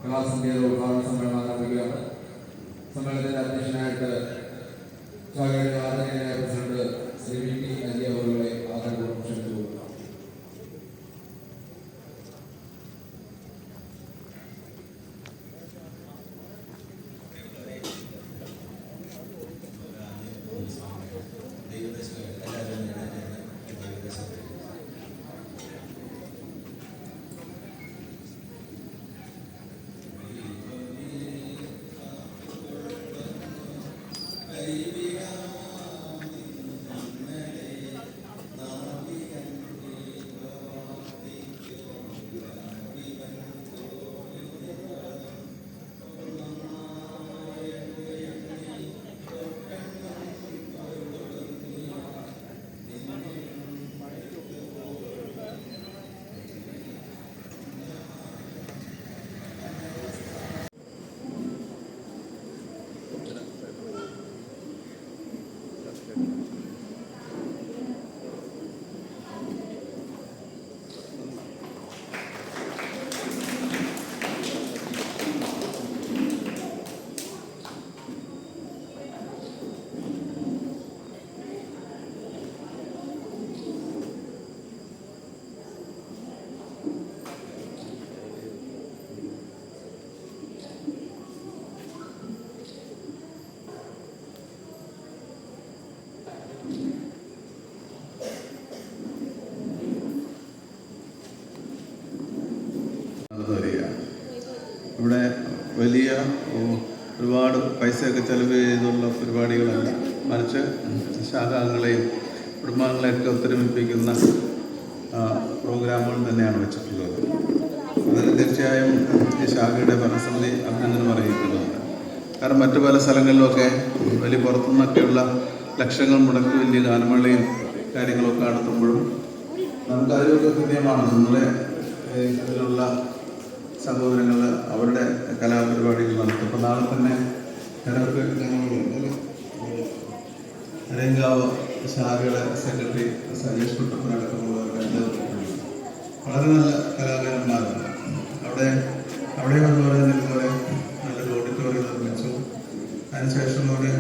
കലാസന്ധ്യയുടെ ഉദ്ഘാടന സമ്മേളനം ആരംഭിക്കുകയാണ്. സമ്മേളനത്തിന്റെ അധ്യക്ഷനായിട്ട് ശാഖയുടെ ആദരണീയനായ പ്രസിഡന്റ് ശ്രീ വി അജി അവരുടെ ആദരപൂർവ്വം ക്ഷണിച്ചു കൊടുക്കാം. ഇവിടെ വലിയ ഒരുപാട് പൈസയൊക്കെ ചെലവ് ചെയ്തുള്ള പരിപാടികളല്ല, മറിച്ച് ശാഖാംഗങ്ങളെയും കുടുംബാംഗങ്ങളെയൊക്കെ ഒത്തൊരുമിപ്പിക്കുന്ന പ്രോഗ്രാമുകൾ തന്നെയാണ് വെച്ചിട്ടുള്ളത്. അതിന് തീർച്ചയായും ഈ ശാഖയുടെ ഭരണസമിതി അഭിനന്ദനം അറിയിക്കുന്നുണ്ട്. കാരണം മറ്റു പല സ്ഥലങ്ങളിലൊക്കെ വലിയ പുറത്തുനിന്നൊക്കെയുള്ള ലക്ഷങ്ങൾ മുടക്കി വലിയ ഗാനമേളയും കാര്യങ്ങളൊക്കെ നടത്തുമ്പോഴും നമുക്ക് അതിലൊക്കെ ഹൃദയമാണ് നമ്മുടെ ഇതിലുള്ള സഹോദരങ്ങൾ അവരുടെ കലാപരിപാടികൾ നടത്തും. അപ്പോൾ നാളെ തന്നെ അരങ്കാവ് ശാഖയുടെ സെക്രട്ടറി സജേഷ് കുട്ടപ്പനടക്കമുള്ളവരുടെ വളരെ നല്ല കലാകാരന്മാരാണ്. അവിടെ അതുപോലെ ഇതുപോലെ നല്ലൊരു ഓഡിറ്റോറിയം നിർമ്മിച്ചു. അതിനുശേഷം ഒരു